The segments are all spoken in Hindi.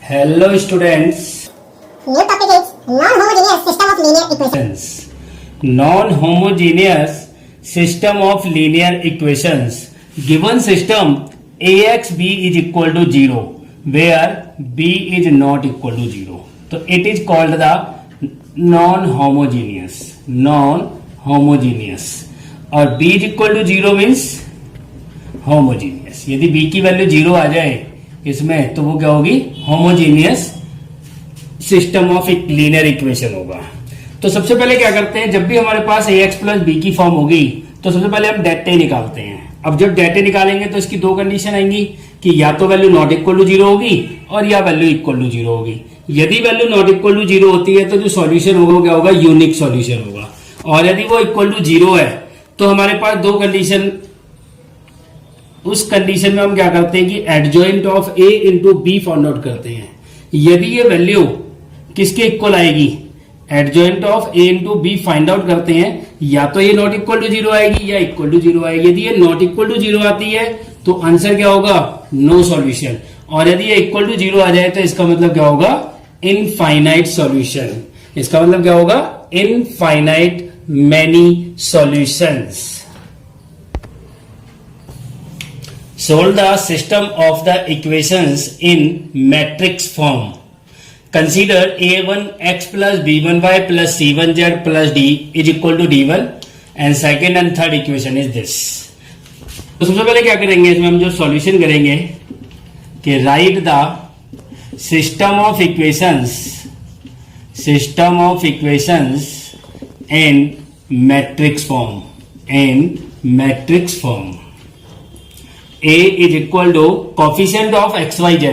Hello students. New topic is non-homogeneous system of linear equations. Non-homogeneous system of linear equations. Given system ax b is equal to 0 where b is not equal to 0. So it is called the non-homogeneous. Non-homogeneous. और b is equal to 0 means homogeneous. यदि b की वैल्यू 0 आ जाए इसमें तो वो क्या होगी? Homogeneous system of linear equation होगा। तो सबसे पहले क्या करते हैं, जब भी हमारे पास ax प्लस बी की फॉर्म होगी तो सबसे पहले हम डेटे निकालते हैं। अब जब डेटे निकालेंगे तो इसकी दो कंडीशन आएंगी कि या तो वैल्यू नॉट इक्वल टू 0 होगी और या वैल्यू इक्वल टू 0 होगी। यदि वैल्यू नॉट इक्वल टू 0 होती है तो जो सॉल्यूशन होगा क्या होगा? यूनिक सॉल्यूशन होगा। और यदि वो इक्वल टू 0 है तो हमारे पास दो कंडीशन, उस कंडीशन में हम क्या करते हैं कि adjoint of A into B find out करते हैं। यदि ये वैल्यू किसके इक्वल आएगी? Adjoint of A into B find out करते हैं, या तो ये नॉट इक्वल टू 0 आएगी या इक्वल टू 0 आएगी। यदि ये नॉट इक्वल टू 0 आती है तो आंसर क्या होगा? No solution. और यदि ये इक्वल टू 0 आ जाए तो इसका मतलब क्या होगा? Infinite solution. इसका मतलब क्या होगा? Infinite many solutions. Solve the system of the equations in matrix form. Consider a1 x plus b1y plus c1z plus d is equal to d1 and second and third equation is this. तो सबसे पहले क्या करेंगे, इसमें हम जो सॉल्यूशन करेंगे कि right the system of equations in matrix form. A is equal to coefficient of x, y, z,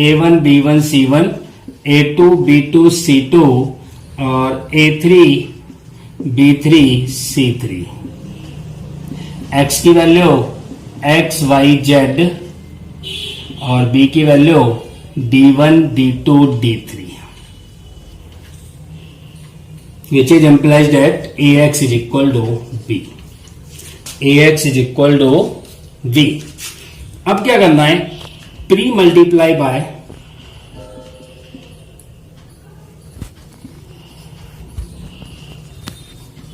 a1, b1, c1, a2, b2, c2 और a3, b3, c3। x की वैल्यू x, y, z और b की value d1, d2, d3, which is implies that ax is equal to b. ax is equal to v. अब क्या करना है? Pre multiply by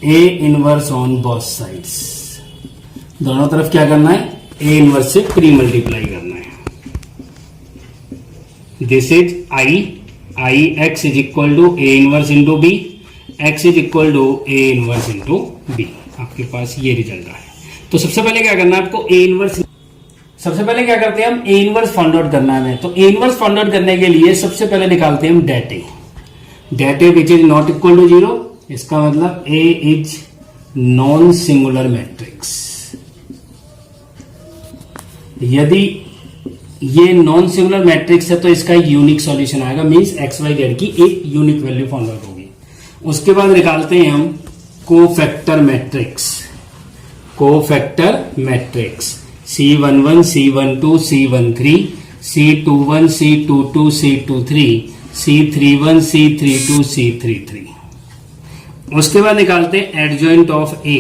A inverse on both sides. दोनों तरफ क्या करना है? ए इनवर्स से प्री मल्टीप्लाई करना है। This is I X is equal to A inverse into B, x is equal to A inverse into B. आपके पास ये रिजल्ट है। तो सबसे पहले क्या करना है आपको? ए इनवर्स, सबसे पहले क्या करते हैं हम? ए इनवर्स फाइंड आउट करना है। तो ए इनवर्स फाइंड आउट करने के लिए सबसे पहले निकालते हैं हम det A which is not equal to 0। इसका मतलब A is non singular matrix. यदि ये नॉन सिंगुलर मैट्रिक्स है तो इसका एक यूनिक सॉल्यूशन आएगा, मींस एक्स वाई जेड की एक यूनिक वैल्यू फाइंड आउट होगी। उसके बाद निकालते हैं हम cofactor matrix C11, C12, C13, C21, C22, C23, C31, C32, C33। उसके बाद निकालते हैं एडजॉइंट ऑफ ए,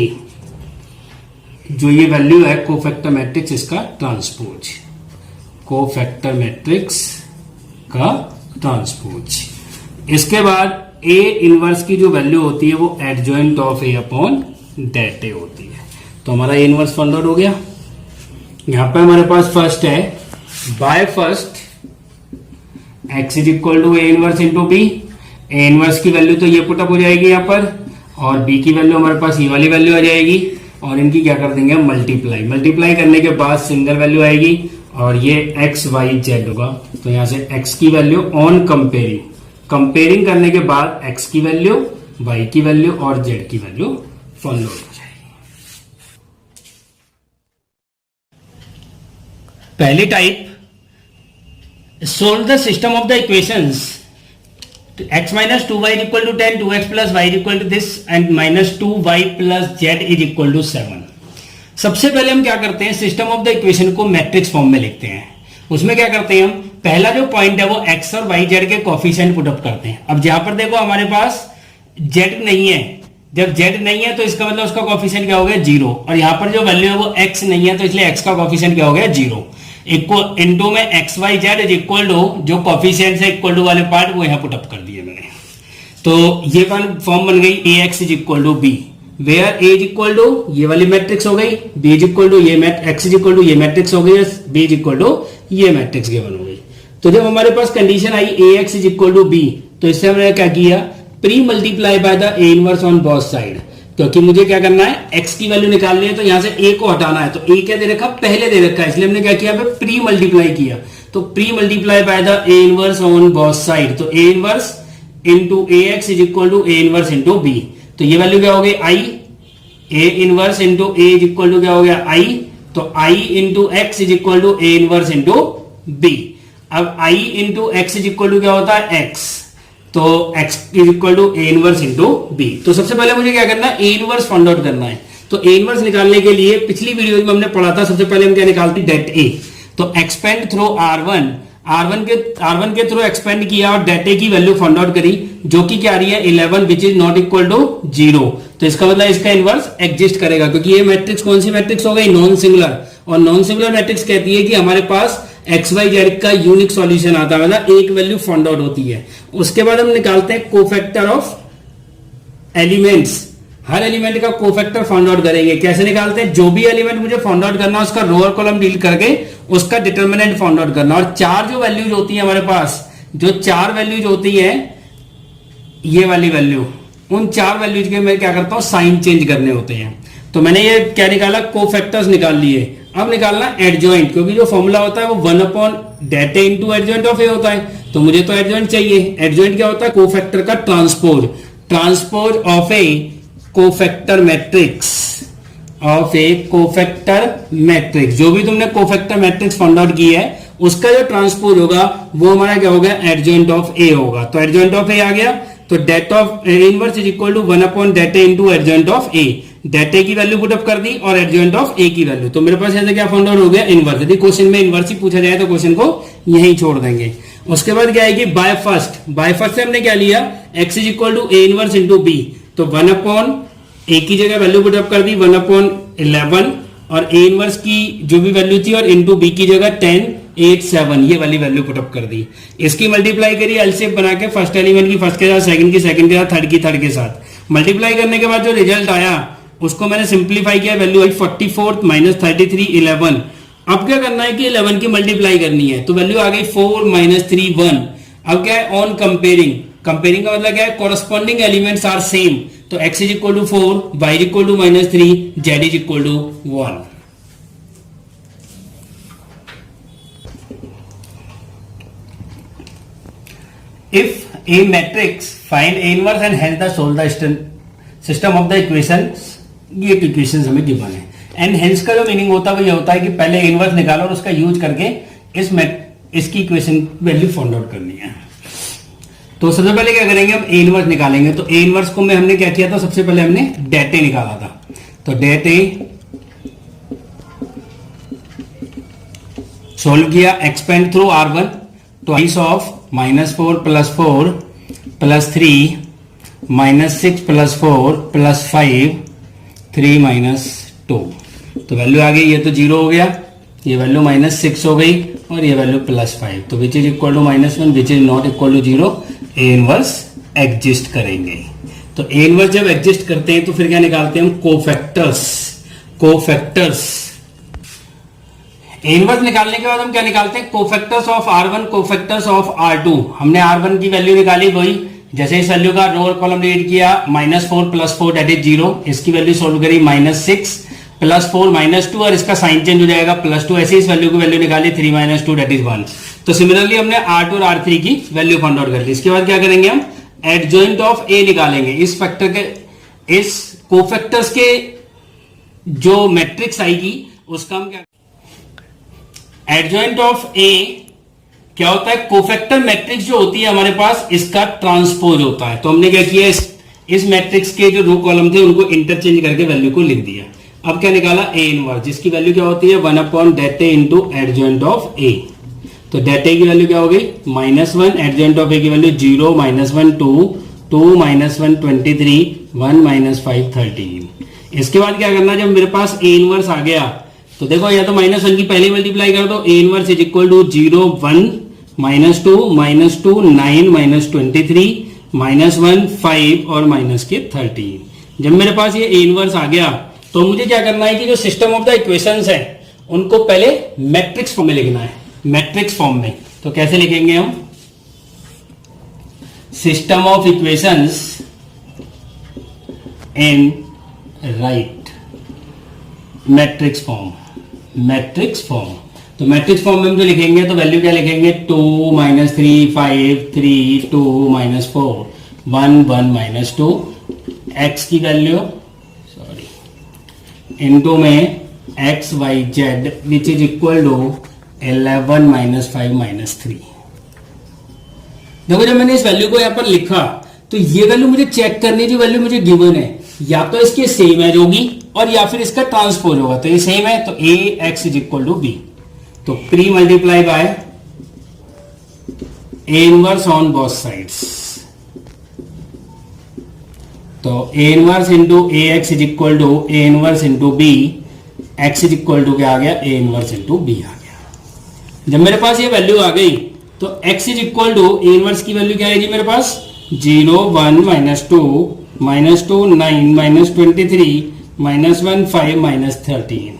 जो ये वैल्यू है कोफैक्टर मैट्रिक्स, इसका ट्रांसपोज, कोफैक्टर मैट्रिक्स का ट्रांसपोज। इसके बाद ए इनवर्स की जो वैल्यू होती है वो एडजॉइंट ऑफ ए अपॉन डेटे होती है। तो हमारा ए इनवर्स फाइंड आउट हो गया। यहां पर हमारे पास फर्स्ट है by first x is equal to A inverse into B. A inverse की वैल्यू तो ये पुटअप हो जाएगी यहां पर, और b की वैल्यू हमारे पास ये वाली वैल्यू आ जाएगी, और इनकी क्या कर देंगे? मल्टीप्लाई करने के बाद सिंगल वैल्यू आएगी और ये x y z होगा। तो यहां से x की वैल्यू ऑन कंपेयरिंग करने के बाद x की वैल्यू, y की वैल्यू और z की वैल्यू फाइंड आउट हो जाएगी। पहली type, solve the system of the equations x minus 2y equal to 10, 2x plus y equal to this and minus 2y plus z is equal to 7। सबसे पहले हम क्या करते हैं? सिस्टम ऑफ द इक्वेशन को मैट्रिक्स फॉर्म में लिखते हैं। उसमें क्या करते हैं हम? पहला जो पॉइंट है वो x और y z के कोफिशिएंट पुट अप करते हैं। अब जहां पर देखो हमारे पास z नहीं है, जब z नहीं है तो इसका मतलब उसका कोफिशिएंट क्या हो गया? 0। और यहां पर जो वैल्यू है वो x नहीं है तो इसलिए x का कोफिशिएंट क्या हो गया? 0। इक्वल इनटू में X Y Z is equal to जो कॉफिशिएंट है इक्वल टू वाले पार्ट वो यहाँ पुटअप कर दिए मैंने। तो ये फॉर्म बन गई A x is equal to B, where A is equal to ये वाली मैट्रिक्स हो गई, बी इज इक्वल टू ये एक्स इज इक्वल टू ये मैट्रिक्स हो गई, बी इज इक्वल टू ये मैट्रिक्स गिवन हो गई। तो जब हमारे पास कंडीशन आई A x is equal to B, तो इससे हमने क्या किया, pre multiply by the A inverse on both side, क्योंकि मुझे क्या करना है एक्स की वैल्यू निकालनी है, तो यहां से ए को हटाना है, तो ए क्या दे रखा, पहले दे रखा है, इसलिए हमने क्या किया, प्री मल्टीप्लाई किया। तो pre multiply by the A inverse on both side, तो A inverse into A x is equal to A inverse into B. तो ये वैल्यू क्या हो गई I, A inverse into A is equal to क्या हो गया आई, तो I into x is equal to A inverse into B. अब I into x is equal to क्या होता है एक्स, तो x is equal to A inverse into B. तो सबसे पहले मुझे क्या करना है, ए इनवर्स फाइंड आउट करना है। तो ए इनवर्स निकालने के लिए पिछली वीडियो में हमने पढ़ा था, सबसे पहले हम क्या निकालते हैं, डेट ए। तो एक्सपेंड थ्रू R1 के थ्रू एक्सपेंड किया और डेट ए की वैल्यू फाइंड आउट करी, जो कि क्या आ रही है 11 which is not equal to 0। तो इसका मतलब इसका इनवर्स एग्जिस्ट करेगा, क्योंकि ये मैट्रिक्स कौन सी मैट्रिक्स हो गई, नॉन सिंगुलर। और नॉन सिंगुलर मैट्रिक्स कहती है कि हमारे पास एक्स वाई जेड का यूनिक सॉल्यूशन आता है, मतलब एक वैल्यू फाइंड आउट होती है। उसके बाद हम निकालते हैं cofactor of elements, her element का कोफैक्टर फाइंड आउट करेंगे। कैसे निकालते हैं, जो भी एलिमेंट मुझे फाइंड आउट करना है उसका रो और कॉलम डील करके उसका डिटर्मिनेंट फाइंड आउट करना। और चार जो वैल्यूज होती है हमारे पास, जो चार वैल्यूज होती है ये वाली वैल्यू, उन चार वैल्यूज के मैं क्या करता हूं, साइन चेंज करने होते हैं। तो मैंने ये क्या निकाला, कोफैक्टर्स निकाल लिए। अब निकालना एडजॉइंट, क्योंकि जो फॉर्मूला होता है वो 1 upon det A into adjoint of A होता है, तो मुझे तो एडजॉइंट चाहिए। एडजॉइंट क्या होता है, कोफैक्टर का transpose of A cofactor matrix, जो भी तुमने कोफैक्टर मैट्रिक्स फाइंड आउट की है उसका जो ट्रांसपोज होगा वो हमारा क्या होगा, एडजॉइंट ऑफ ए होगा। तो एडजॉइंट ऑफ ए आ गया, तो det of inverse is equal to 1 upon det A into adjoint of A. Det A की वैल्यू पुटअप कर दी और एडजॉइंट ऑफ ए की वैल्यू, तो मेरे पास ऐसे क्या फाइंड आउट हो गया, इनवर्स। यदि क्वेश्चन में इनवर्स ही पूछा जाए तो क्वेश्चन को यहीं छोड़ देंगे। उसके बाद क्या आएगी, बाय फर्स्ट से हमने क्या लिया, x is equal to A inverse into B. तो 1 अपॉन ए की जगह वैल्यू पुटअप कर दी 1 अपॉन 11, और ए इनवर्स की जो भी वैल्यू थी, और इंटू बी की जगह 10 8 7 ये वाली वैल्यू पुटअप कर दी। इसकी मल्टीप्लाई करी एलसीएम बना के, फर्स्ट एलिमेंट की फर्स्ट के साथ, सेकंड की सेकंड के साथ, थर्ड की थर्ड के साथ। मल्टीप्लाई करने के बाद जो रिजल्ट आया उसको मैंने सिंप्लीफाई किया, वैल्यू आई 44 माइनस 33 11। अब क्या करना है कि 11 की मल्टीप्लाई करनी है, तो वैल्यू आ गई 4 माइनस 3 1। अब क्या है, ऑन कंपेयरिंग का मतलब क्या है, कोरस्पॉन्डिंग एलिमेंट्स आर सेम। तो x is equal to 4, y is equal to minus 3, z is equal to 1। If a matrix find a inverse and hence the solve the system of the equations, ये इक्वेशंस हमें गिवन है। एंड हेंस का जो मीनिंग होता है वो ये होता है कि पहले इनवर्स निकालो और उसका यूज करके इसकी इक्वेशन वैल्यू फाइंड आउट करनी है। तो सबसे पहले क्या करेंगे, हम ए इनवर्स निकालेंगे। तो ए इनवर्स को हमने क्या किया था, सबसे पहले हमने डेट ए निकाला था। तो डेट ए सोल्व किया, expand through R1 twice of -4 + 4 + 3 -6 + 4 + 5 3 - 2। तो वैल्यू आ गई, ये तो 0 हो गया, ये वैल्यू -6 हो गई, और ये वैल्यू +5। तो which is equal to -1 which is not equal to 0, A inverse exist करेंगे। तो ए इनवर्स जब एग्जिस्ट करते हैं तो फिर क्या निकालते हैं हम, कोफैक्टर्स। ए इनवर्स निकालने के बाद हम क्या निकालते हैं, cofactors of R1 cofactors of R2। हमने R1 की वैल्यू निकाली, वही जैसे इस वैल्यू का रो और कॉलम रीड किया, -4 + 4 दैट इज 0। इसकी वैल्यू सोल्व करी, -6 + 4 -2, और इसका साइन चेंज हो जाएगा +2। ऐसे इस वैल्यू की वैल्यू निकाली 3 - 2 दैट इज 1। तो सिमिलरली हमने R2 और R3 की वैल्यू फाइंड आउट कर ली। इसके बाद क्या करेंगे, हम एडजॉइंट ऑफ ए निकालेंगे। इस फैक्टर के, इस कोफैक्टर्स के जो मैट्रिक्स आएगी उसका हम क्या, एडजॉइंट ऑफ ए क्या होता है, कोफैक्टर मैट्रिक्स जो होती है हमारे पास, इसका ट्रांसपोज होता है। तो हमने क्या किया, इस मैट्रिक्स के जो रो कॉलम थे उनको इंटरचेंज करके वैल्यू को लिख दिया। अब क्या निकाला, ए इनवर्स, जिसकी वैल्यू क्या होती है, 1 upon det A into adjoint of A. तो डेट ए की वैल्यू क्या हो गई, -1, एडजॉइंट ऑफ ए की वैल्यू 0 -1 2 2 -1 23 1 - 5 13। इसके बाद क्या करना, जब मेरे पास ए इनवर्स आ गया तो देखो या तो -1 की पहले मल्टीप्लाई कर दो, a inverse is equal to 0 1 -2 -2 9 -23 -1 5 और -13। जब मेरे पास ये a इनवर्स आ गया तो मुझे क्या करना है कि जो सिस्टम ऑफ द इक्वेशंस है उनको पहले मैट्रिक्स फॉर्म में लिखना है, मैट्रिक्स फॉर्म में। तो कैसे लिखेंगे हम? System of equations in right matrix form, matrix form. तो मैट्रिक्स फॉर्म में हम जो लिखेंगे तो वैल्यू क्या लिखेंगे? 2 -3 5 3 2 -4 1 1 -2 x की वैल्यू इनटू में X Y Z which is equal to 11 -5 -3। देखो जब मैंने इस वैल्यू को यहां पर लिखा तो ये वैल्यू मुझे चेक करनी है, जो वैल्यू मुझे गिवन है या तो इसके सेम एज होगी और या फिर इसका ट्रांसपोज होगा। तो ये सेम है तो A x is equal to B, तो pre multiply by A inverse on both sides. तो A inverse into A x is equal to A inverse into B, x is equal to क्या आ गया? ए इनवर्स इंटू बी आ गया। जब मेरे पास ये वैल्यू आ गई तो x is equal to A inverse की वैल्यू क्या आएगी मेरे पास? 0 1 -2 -2 9 -23 -1 5 -13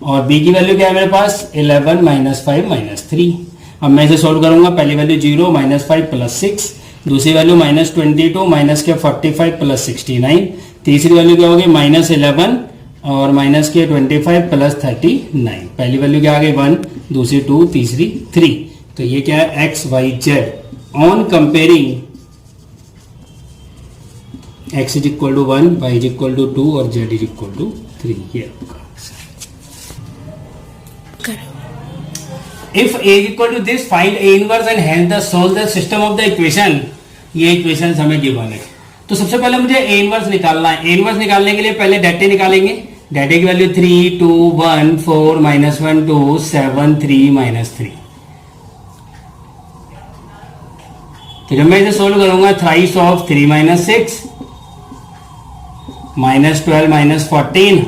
और b की वैल्यू क्या है मेरे पास? 11 -5 -3। अब मैं इसे सोल्व करूंगा। पहली वैल्यू 0 -5 + 6, दूसरी वैल्यू -22 -45 + 69, तीसरी वैल्यू क्या होगी? -11 और -25 + 39। पहली वैल्यू क्या आ गई? 1, दूसरी 2, तीसरी 3। तो ये क्या है? x y z on comparing x is equal to 1, y is equal to 2 और z इज इक्वल टू 3। ये आपका if a is equal to this find a inverse and hence the solve the system of the equation. ये इक्वेशन हमें गिवन है तो सबसे पहले मुझे a इनवर्स निकालना है। a इनवर्स निकालने के लिए पहले डेटे निकालेंगे। डेटे की वैल्यू 3 2 1 4 -1 2 7 3 -3। तो जब मैं इसे सोल्व करूंगा थ्राइस ऑफ 3 - 6 -12 -14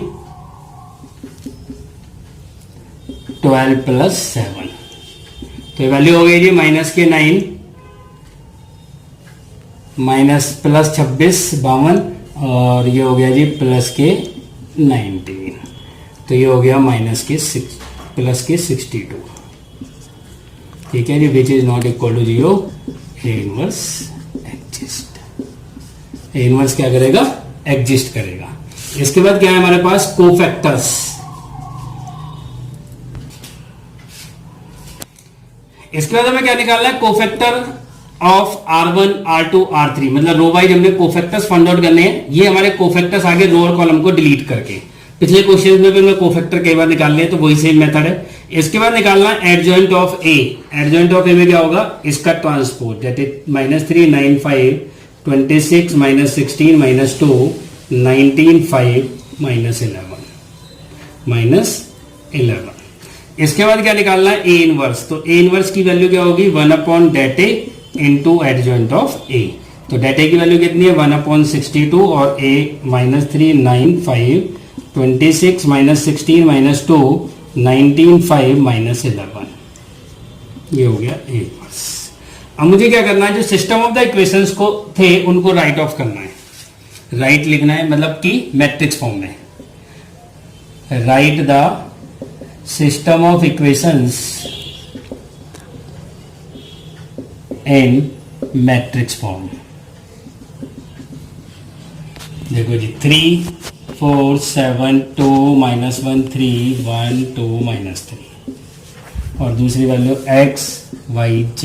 12 + 7। तो ये वैल्यू हो गई जी -9 +26 52 और ये हो गया जी +19। तो ये हो गया -62। ठीक है जी, which is not equal to 0। A inverse exist, A inverse क्या करेगा? एग्जिस्ट करेगा। इसके बाद क्या है हमारे पास? कोफैक्टर्स। इसके बाद हमें क्या निकालना है? Cofactor of R1 R2 R3, मतलब रो वाइज हमने कोफैक्टर्स फाइंड आउट करने हैं। ये हमारे कोफैक्टर्स आगे रो और कॉलम को डिलीट करके, पिछले क्वेश्चन में भी मैं कोफैक्टर कई बार निकाल लिया तो वही सेम मेथड है। इसके बाद निकालना है adjoint of A. Adjoint of A में क्या होगा? इसका ट्रांसपोज, दैट इज -3 9 5 26 -16 -2 19 5 -11। इसके बाद क्या निकालना है? A inverse. तो ए इनवर्स की वैल्यू क्या होगी? 1/डेटे इंटू एडजॉइंट ऑफ ए। तो डेटे की वैल्यू कितनी है? 1/62 और ए -3 9 5 26 -16 -2 19 5 -11। ये हो गया ए इनवर्स। अब मुझे क्या करना है? जो सिस्टम ऑफ द इक्वेशंस को थे उनको राइट ऑफ करना है, राइट लिखना है, मतलब कि मैट्रिक्स फॉर्म में। Right the system of equations in matrix form. देखो जी 3 4 7 2 -1 3 1 2 -3 और दूसरी वैल्यू x y z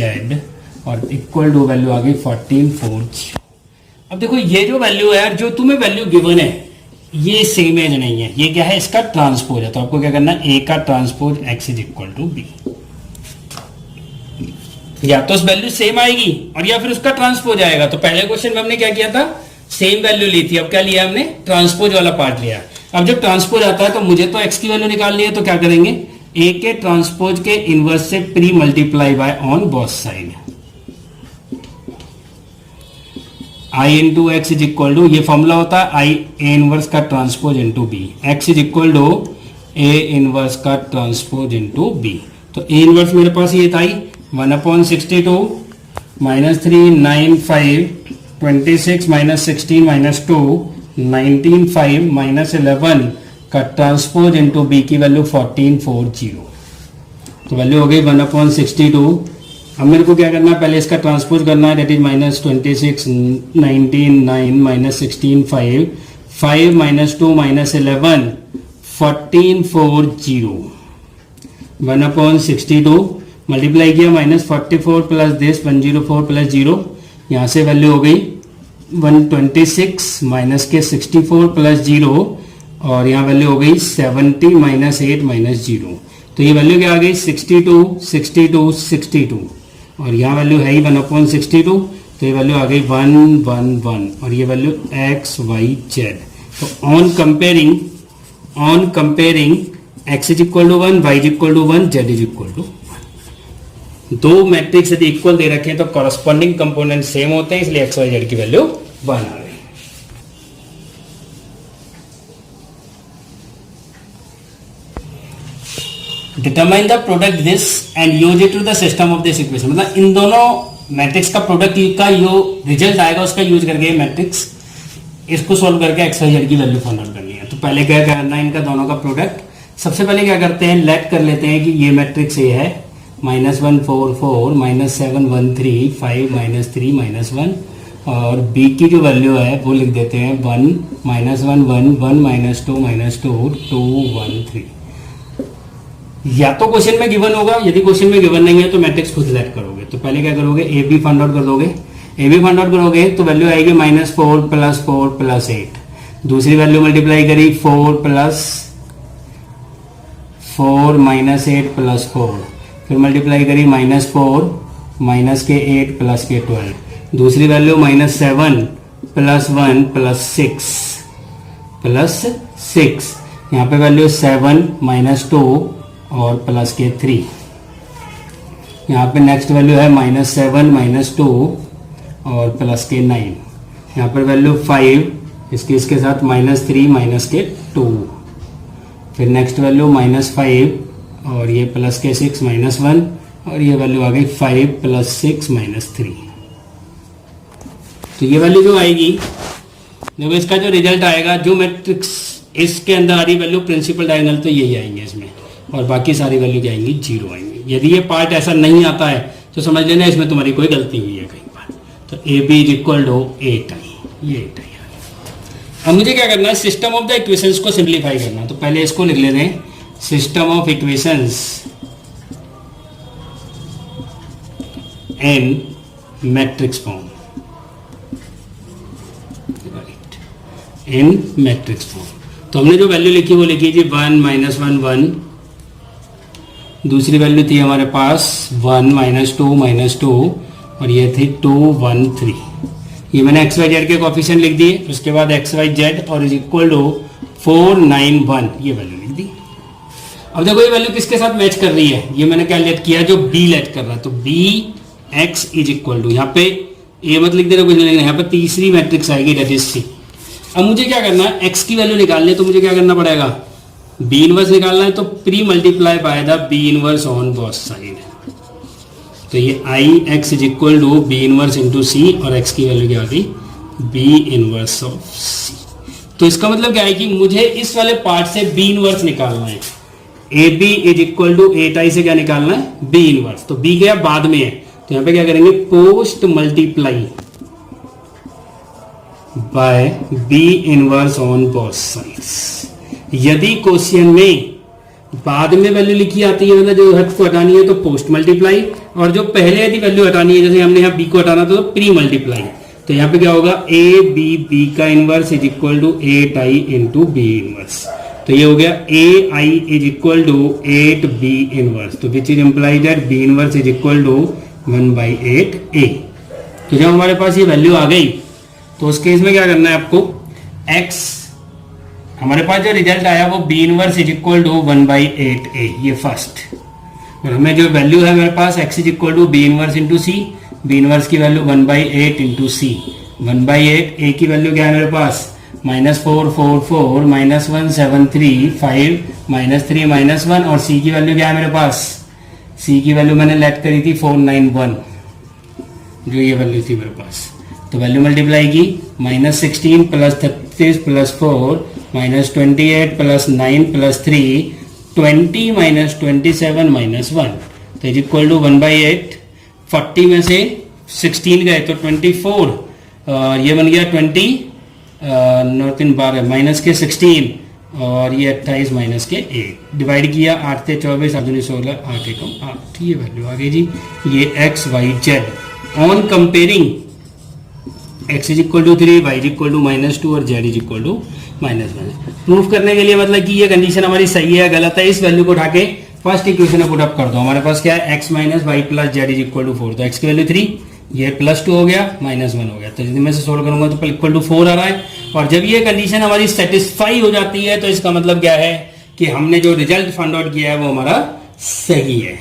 और इक्वल टू वैल्यू आ गई 14 4 0। अब देखो ये जो वैल्यू है यार, जो तुम्हें वैल्यू गिवन है ये सेम एज नहीं है, ये क्या है? इसका ट्रांसपोज है। तो आपको क्या करना है? a का transpose x is equal to b। या तो उस वैल्यू सेम आएगी और या फिर उसका ट्रांसपोज आएगा। तो पहले क्वेश्चन में हमने क्या किया था? सेम वैल्यू ली थी। अब क्या लिया हमने? ट्रांसपोज वाला पार्ट लिया। अब जब ट्रांसपोज आता है तो मुझे तो x की वैल्यू निकालनी है, तो क्या करेंगे? a के ट्रांसपोज के इनवर्स से pre multiply by on both side. i into x is equal to, ये फॉर्मूला होता है i a इनवर्स का transpose into b। x is equal to A inverse का ट्रांसपोज इनटू बी। तो ए इनवर्स मेरे पास ये था ही 1/62 -3 9 5 26 -16 -2 19 5 -11 का ट्रांसपोज इनटू बी की वैल्यू 1440। तो वैल्यू हो गई 1/62। अब मेरे को क्या करना है, पहले इसका ट्रांसपोज करना है, दैट इज -26 19 9 -16 5 5 -2 -11 1440 1/62 मल्टीप्लाई किया -44 प्लस दिस 104 प्लस 0, यहाँ से वैल्यू हो गई 126 माइनस के 64 प्लस 0 और यहाँ वैल्यू हो गई 70 -8 -0। तो ये वैल्यू क्या आ गई 62 62 62 और यहाँ वैल्यू है ही 1/62। तो ये वैल्यू आ गई 1 1 1 और ये वैल्यू x y z। तो on comparing x is equal to 1 y is equal to 1 z is equal to 1। दो मैट्रिक्स यदि इक्वल दे रखे हैं तो कॉरस्पॉन्डिंग कंपोनेंट सेम होते हैं, इसलिए x y z की वैल्यू 1 आ गई। Determine the product this and use it to the system of this equation. मतलब इन दोनों मैट्रिक्स का प्रोडक्ट का जो रिजल्ट आएगा उसका यूज करके मैट्रिक्स इसको सॉल्व करके एक्स वाई जेड की वैल्यू फाइंड आउट करनी है। तो पहले क्या करना है, इनका दोनों का प्रोडक्ट। सबसे पहले क्या करते हैं, लेट कर लेते हैं कि ये मैट्रिक्स ए है -1 4 4 -7 1 3 5 -3 -1 और बी की जो वैल्यू है वो लिख देते हैं 1 -1 1 1 -2 2 1 3। या तो क्वेश्चन में गिवन होगा, यदि क्वेश्चन में गिवन नहीं है तो मैट्रिक्स खुद सेलेक्ट करोगे। तो पहले क्या करोगे, ए बी फाइंड आउट कर दोगे। ए बी फाइंड आउट करोगे तो वैल्यू आएगी -4 + 4 + 8। दूसरी वैल्यू मल्टीप्लाई करी 4 + 4 -8 + 4, फिर मल्टीप्लाई करी -4 - के 8 + के 12। दूसरी वैल्यू -7 + 1 + 6 यहाँ पे वैल्यू 7 -2 और प्लस के 3। यहाँ पे नेक्स्ट वैल्यू है -7 -2 और प्लस के 9। यहाँ पर वैल्यू 5 इसके साथ -3 के 2। फिर नेक्स्ट वैल्यू -5 और ये प्लस के 6 -1 और ये वैल्यू आ गई 5 + 6 -3। तो ये वैल्यू जो आएगी, देखो इसका जो रिजल्ट आएगा, जो मैट्रिक्स इसके अंदर आ रही वैल्यू प्रिंसिपल डायगोनल तो यही आएंगे इसमें, और बाकी सारी वैल्यू क्या आएंगी 0 आएंगी। यदि ये पार्ट ऐसा नहीं आता है तो समझ लेना इसमें तुम्हारी कोई गलती हुई है कहीं पर। तो A B is equal to 8 I, ये 8 आई। अब मुझे क्या करना है, सिस्टम ऑफ द इक्वेशंस को सिंप्लीफाई करना। तो पहले इसको लिख लेते हैं, system of equations in matrix form, in matrix form. तो हमने जो वैल्यू लिखी वो लिखी थी 1 -1 1, दूसरी वैल्यू थी हमारे पास 1 -2 -2 और ये थी 2 1 3। ये मैंने एक्स वाई जेड के कोफिशिएंट लिख दिए। उसके बाद एक्स वाई जेड और इज इक्वल टू 4 9 1 ये वैल्यू लिख दी। अब देखो ये वैल्यू किसके साथ मैच कर रही है, ये मैंने क्या लेट किया, जो बी लेट कर रहा है। तो B x is equal to, यहाँ पे ए मत लिख देना, कुछ नहीं लिखना, यहाँ पे तीसरी मैट्रिक्स आएगी दैट इज सी। अब मुझे क्या करना है, x की वैल्यू निकालनी है। तो मुझे क्या करना पड़ेगा, b इनवर्स निकालना है। तो pre multiply by the b inverse on both side. तो ये i x is equal to b inverse into C और x की वैल्यू क्या आ गई b इनवर्स ऑफ c। तो इसका मतलब क्या है कि मुझे इस वाले पार्ट से b इनवर्स निकालना है। A B is equal to 8i से क्या निकालना है, b इनवर्स। तो b गया बाद में है, तो यहाँ पे क्या करेंगे, post multiply by B inverse on both sides. यदि क्वेश्चन में बाद में वैल्यू लिखी आती है, मतलब जो हट को हटानी है तो पोस्ट मल्टीप्लाई, और जो पहले यदि वैल्यू हटानी है, जैसे हमने यहाँ बी को हटाना तो प्री मल्टीप्लाई। तो यहाँ पे क्या होगा, ए बी बी का inverse is equal to 8i into B inverse. तो ये हो गया A I is equal to 8 B inverse. तो which is implied that B inverse is equal to 1/8 A. तो जब हमारे पास ये वैल्यू आ गई तो उस केस में क्या करना है आपको, x हमारे पास जो रिजल्ट आया वो b inverse is equal to 1/8 a, ये फर्स्ट। और हमें जो वैल्यू है मेरे पास x is equal to b inverse into सी, b इनवर्स की वैल्यू 1/8 इंटू सी। 1/8 a की वैल्यू क्या है मेरे पास -4 -1 5 -3 -1 और c की वैल्यू क्या है मेरे पास, c की वैल्यू मैंने लेट करी थी 491, जो ये वैल्यू थी मेरे पास। तो वैल्यू मल्टीप्लाई की, -16 + 33 + 4 -28 + 9 + 3 20 -27 -1 तो इज इक्वल टू 1/8। 40 में से 16 गए तो 24 और ये बन गया 20 9 3 12 माइनस के 16 और ये 28 माइनस के 1 डिवाइड किया 8 से 24 8 दूनी 16 8 एकम 8 ये वैल्यू आ गई जी। ये x y z on comparing x is equal to 3 y is equal to -2 और z is equal to -1। Proof करने के लिए मतलब कि ये कंडीशन हमारी सही है गलत है, इस वैल्यू को उठा के फर्स्ट इक्वेशन में पुट अप कर दो। हमारे पास क्या है x - y + z is equal to 4, तो x की वैल्यू 3, ये +2 हो गया -1 हो गया, तो यदि मैं से सोल्व करूंगा तो इक्वल टू 4 आ रहा है। और जब ये कंडीशन हमारी सेटिस्फाई हो जाती है तो इसका मतलब क्या है कि हमने जो रिजल्ट फाइंड आउट किया है वो हमारा सही है।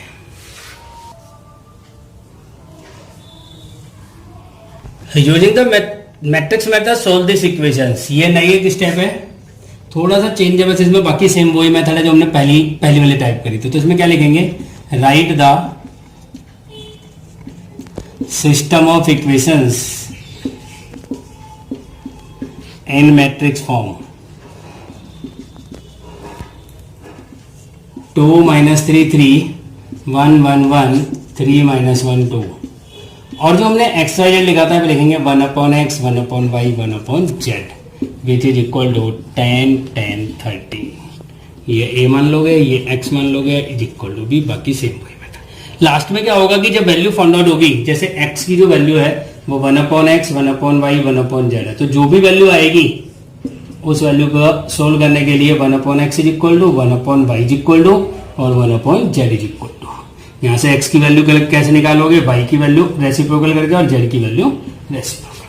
Using the matrix method solve this equations, ये नई एक स्टेप है, थोड़ा सा चेंज है बस इसमें, बाकी सेम वही मेथड है जो हमने पहली वाली टाइप करी थी। तो इसमें क्या लिखेंगे, right the system of equations in matrix form 2 - 3 3 1 1 1 3 - 1 2 और जो हमने एक्स वाई जेड लिखा था लिखेंगे 1/x 1/y 1/z which is equal to 10 10 30। ये a मान लोगे, ये x मान लोगे, इज इक्वल टू b, बाकी सेम वही मेथड। लास्ट में क्या होगा कि जब वैल्यू फाइंड आउट होगी, जैसे x की जो वैल्यू है वो 1/x 1/y 1/z है, तो जो भी वैल्यू आएगी उस वैल्यू को सोल्व करने के लिए 1/x is equal to 1/y is equal to और 1/z इज इक्वल टू। यहाँ से x की वैल्यू कैसे निकालोगे, y की वैल्यू रेसिप्रोकल करके और z की वैल्यू रेसिप्रोकल।